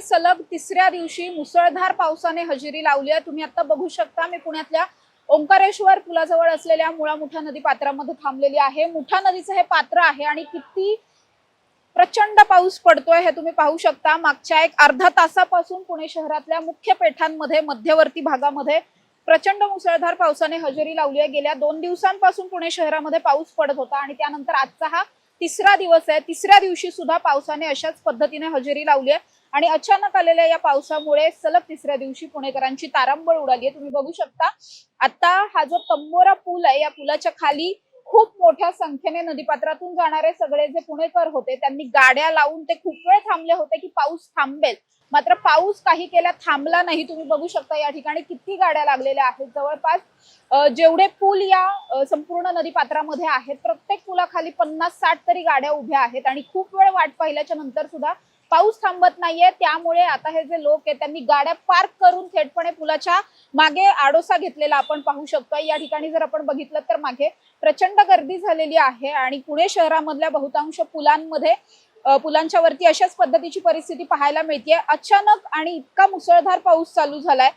सलग तिसऱ्या दिवशी मुसळधार पावसाने हजेरी लावली आहे। तुम्ही आता बघू शकता मी पुण्यातल्या ओंकारेश्वर पुलाजवळ असलेल्या मुळा मुठा नदी पात्रामध्ये थांबलेली आहे। मुठा नदीचं हे पात्र आहे आणि किती प्रचंड पाऊस पडतोय हे तुम्ही पाहू शकता। मागच्या एक अर्धा तासापासून पुणे शहरातल्या मुख्य पेठांमध्ये मध्यवर्ती भागामध्ये प्रचंड मुसळधार पावसाने हजेरी लावली आहे। गेल्या 2 दिवसांपासून पुणे शहरामध्ये पाऊस पडत होता आणि त्यानंतर आजचा हा तिसरा दिवस आहे। तिसऱ्या दिवशी सुद्धा पावसाने अशाच पद्धतीने हजेरी लावली आहे आणि अचानक आलेल्या या पावसामुळे सलग तिसऱ्या दिवशी पुणेकरांची तारांबळ उडाली आहे। तुम्ही बघू शकता आता हा जो तंबोरा पूल आहे या पुलाच्या खाली खूप मोठ्या संख्येने नदीपात्रातून जाणारे सगळे जे पुणेकर होते त्यांनी गाड्या लावून ते खूप वेळ थांबले होते की पाऊस थांबेल, मात्र पाऊस काही केल्या थांबला नाही। तुम्ही बघू शकता या ठिकाणी किती गाड्या लागलेल्या आहेत। जवळपास जेवढे पूल या संपूर्ण नदीपात्रामध्ये आहेत प्रत्येक पुलाखाली 50-60 तरी गाड्या उभ्या आहेत आणि खूप वेळ वाट पाहिल्याच्या नंतर सुद्धा पाऊस थांबत नाहीये। त्यामुळे आता हे जे लोक आहेत त्यांनी गाड्या पार्क करून थेटपणे पुलाच्या मागे आडोसा घेतलेला आपण पाहू शकतो। या ठिकाणी जर आपण बघितलं तर मागे प्रचंड गर्दी झालेली आहे आणि पुणे शहरामधल्या बहुतांश पुलांच्या वरती अशाच पद्धतीची परिस्थिती पाहायला मिळते। अचानक आणि इतका मुसळधार पाऊस चालू झालाय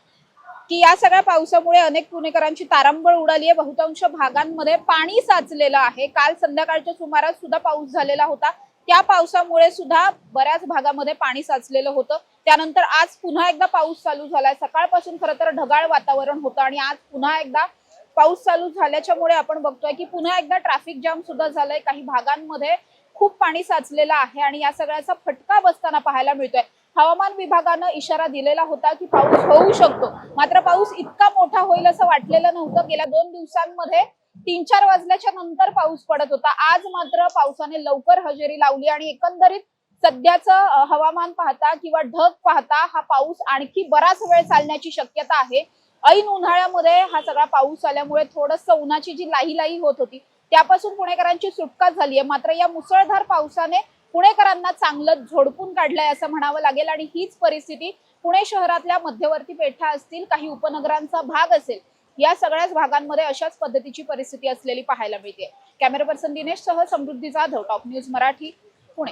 की या सगळ्या पावसामुळे अनेक पुणेकरांची तारांबळ उडाली आहे। बहुतांश भागांमध्ये पाणी साचलेलं आहे। काल संध्याकाळच्या सुमारास सुद्धा पाऊस झालेला होता, त्या पावसामुळे सुद्धा बऱ्याच भागामध्ये पाणी साचलेलं होतं। त्यानंतर आज पुन्हा एकदा पाऊस चालू झालाय। सकाळपासून खरं तर ढगाळ वातावरण होतं आणि आज पुन्हा एकदा पाऊस चालू झाल्याच्यामुळे आपण बघतोय की पुन्हा एकदा ट्रॅफिक जाम सुद्धा झालंय। काही भागांमध्ये खूप पाणी साचलेलं आहे आणि या सगळ्याचा फटका बसताना पाहायला मिळतोय। हवामान विभागानं इशारा दिलेला होता की पाऊस होऊ शकतो, मात्र पाऊस इतका मोठा होईल असं वाटलेलं नव्हतं। गेल्या 2 दिवसांमध्ये 3-4 वाजल्याच्या नंतर पाऊस पडत होता। आज मात्र पावसाने लवकर हजेरी लावली आणि एकंदरीत सध्याचं हवामान पाहता किंवा ढग पाहता हा पाऊस आणखी बराच वेळ चालण्याची शक्यता आहे। ऐन उन्हाळ्यामध्ये हा सगळा पाऊस आल्यामुळे थोडंसं उन्हाची जी लाही होत होती त्यापासून पुणेकरांची सुटका झाली आहे, मात्र या मुसळधार पावसाने पुणेकरांना चांगलं झोडपून काढलंय असं म्हणावं लागेल। आणि हीच परिस्थिती पुणे शहरातल्या मध्यवर्ती पेठा असतील, काही उपनगरांचा भाग असेल, या सगळ्याच भागांमध्ये अशाच पद्धतीची परिस्थिती असलेली पाहायला मिळते। कॅमेरा पर्सन दिनेश सह समृद्धी जाधव, टॉप न्यूज मराठी, पुणे।